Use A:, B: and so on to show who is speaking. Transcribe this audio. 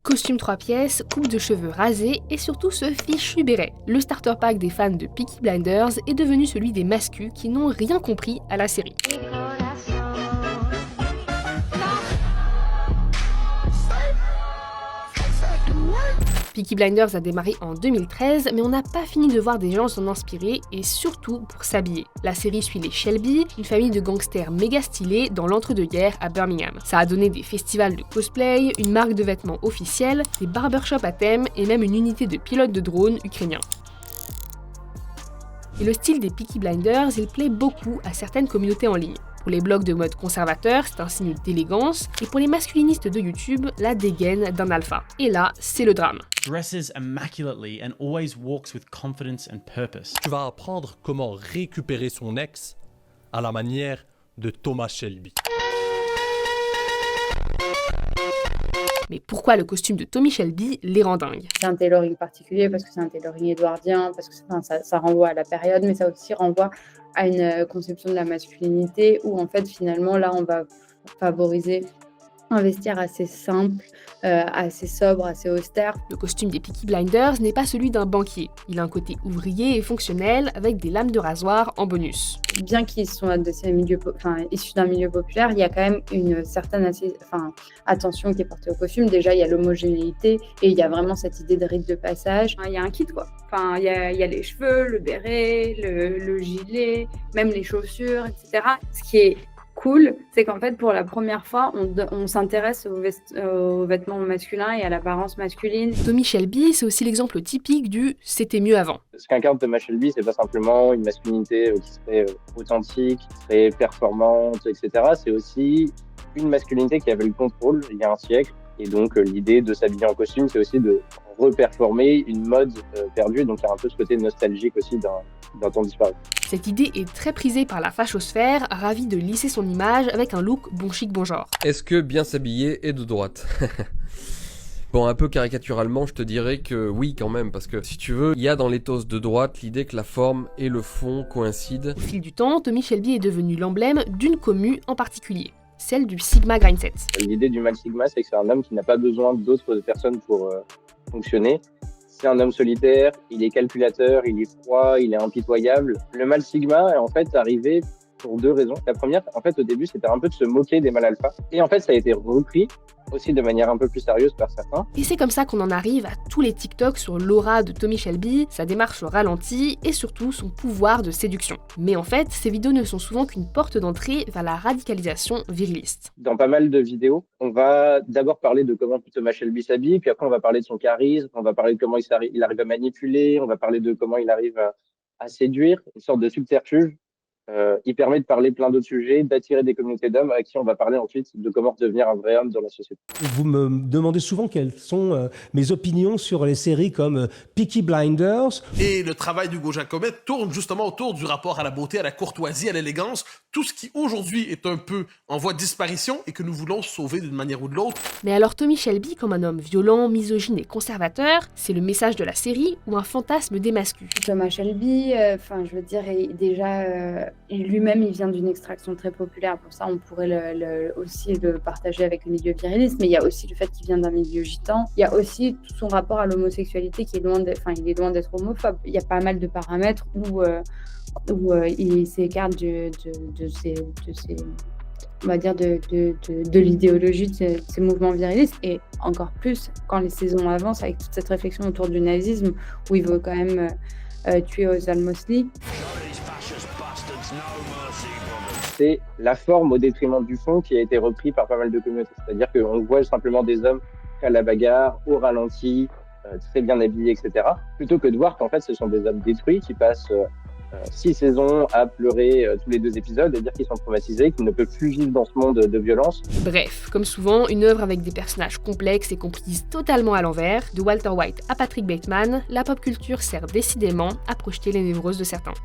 A: Costume 3 pièces, coupe de cheveux rasée et surtout ce fichu béret. Le starter pack des fans de Peaky Blinders est devenu celui des mascus qui n'ont rien compris à la série. Peaky Blinders a démarré en 2013, mais on n'a pas fini de voir des gens s'en inspirer et surtout pour s'habiller. La série suit les Shelby, une famille de gangsters méga stylés dans l'entre-deux-guerres à Birmingham. Ça a donné des festivals de cosplay, une marque de vêtements officielle, des barbershops à thème et même une unité de pilotes de drones ukrainiens. Et le style des Peaky Blinders, il plaît beaucoup à certaines communautés en ligne. Pour les blogs de mode conservateur, c'est un signe d'élégance, et pour les masculinistes de YouTube, la dégaine d'un alpha. Et là, c'est le drame.
B: Dresses immaculately and always walks with confidence and purpose.
C: Tu vas apprendre comment récupérer son ex à la manière de Thomas Shelby.
A: Mais pourquoi le costume de Tommy Shelby les rend dingues?
D: C'est un tailoring particulier parce que c'est un tailoring édouardien, parce que ça renvoie à la période, mais ça aussi renvoie à une conception de la masculinité où en fait finalement là on va favoriser un vestiaire assez simple, assez sobre, assez austère.
A: Le costume des Peaky Blinders n'est pas celui d'un banquier. Il a un côté ouvrier et fonctionnel avec des lames de rasoir en bonus.
D: Bien qu'ils soient issus d'un milieu populaire, il y a quand même une certaine attention qui est portée au costume. Déjà, il y a l'homogénéité et il y a vraiment cette idée de rite de passage. Il y a un kit, quoi. Il y a les cheveux, le béret, le gilet, même les chaussures, etc. Ce qui est cool, c'est qu'en fait, pour la première fois, on s'intéresse aux vêtements masculins et à l'apparence masculine.
A: Tommy Shelby, c'est aussi l'exemple typique du « c'était mieux avant ».
E: Ce qu'incarne Thomas Shelby, c'est pas simplement une masculinité qui serait authentique, qui serait performante, etc. C'est aussi une masculinité qui avait le contrôle il y a un siècle. Et donc, l'idée de s'habiller en costume, c'est aussi de reperformer une mode perdue. Donc, il y a un peu ce côté nostalgique aussi d'un temps disparu.
A: Cette idée est très prisée par la fachosphère, ravie de lisser son image avec un look bon chic, bon genre.
F: Est-ce que bien s'habiller est de droite? Bon, un peu caricaturalement, je te dirais que oui quand même, parce que si tu veux, il y a dans l'éthos de droite l'idée que la forme et le fond coïncident.
A: Au fil du temps, Tommy Shelby est devenu l'emblème d'une commu en particulier, celle du Sigma Grindset.
E: L'idée du mâle Sigma, c'est que c'est un homme qui n'a pas besoin d'autres personnes pour fonctionner. C'est un homme solitaire, il est calculateur, il est froid, il est impitoyable. Le mâle Sigma est en fait arrivé pour deux raisons. La première, en fait, au début, c'était un peu de se moquer des mâles alpha. Et en fait, ça a été repris aussi de manière un peu plus sérieuse par certains.
A: Et c'est comme ça qu'on en arrive à tous les TikTok sur l'aura de Tommy Shelby, sa démarche au ralenti et surtout son pouvoir de séduction. Mais en fait, ces vidéos ne sont souvent qu'une porte d'entrée vers la radicalisation viriliste.
E: Dans pas mal de vidéos, on va d'abord parler de comment Thomas Shelby s'habille, puis après on va parler de son charisme, on va parler de comment il arrive à manipuler, on va parler de comment il arrive à séduire, une sorte de subterfuge. Il permet de parler plein d'autres sujets, d'attirer des communautés d'hommes à qui on va parler ensuite de comment devenir un vrai homme dans la société.
G: Vous me demandez souvent quelles sont mes opinions sur les séries comme Peaky Blinders.
H: Et le travail d'Hugo Jacobet tourne justement autour du rapport à la beauté, à la courtoisie, à l'élégance, tout ce qui aujourd'hui est un peu en voie de disparition et que nous voulons sauver d'une manière ou de l'autre.
A: Mais alors Tommy Shelby comme un homme violent, misogyne et conservateur, c'est le message de la série ou un fantasme des mascus?
D: Thomas Shelby, lui-même, il vient d'une extraction très populaire. Pour ça, on pourrait aussi le partager avec le milieu viriliste. Mais il y a aussi le fait qu'il vient d'un milieu gitan. Il y a aussi tout son rapport à l'homosexualité qui est loin d'être homophobe. Il y a pas mal de paramètres où il s'écarte de l'idéologie de ces mouvements virilistes. Et encore plus quand les saisons avancent avec toute cette réflexion autour du nazisme où il veut quand même tuer Ozal Mosley.
E: C'est la forme au détriment du fond qui a été repris par pas mal de communautés. C'est-à-dire qu'on voit simplement des hommes à la bagarre, au ralenti, très bien habillés, etc. Plutôt que de voir qu'en fait, ce sont des hommes détruits qui passent 6 saisons à pleurer tous les 2 épisodes et dire qu'ils sont traumatisés, qu'ils ne peuvent plus vivre dans ce monde de violence.
A: Bref, comme souvent, une œuvre avec des personnages complexes et comprises totalement à l'envers. De Walter White à Patrick Bateman, la pop culture sert décidément à projeter les névroses de certains.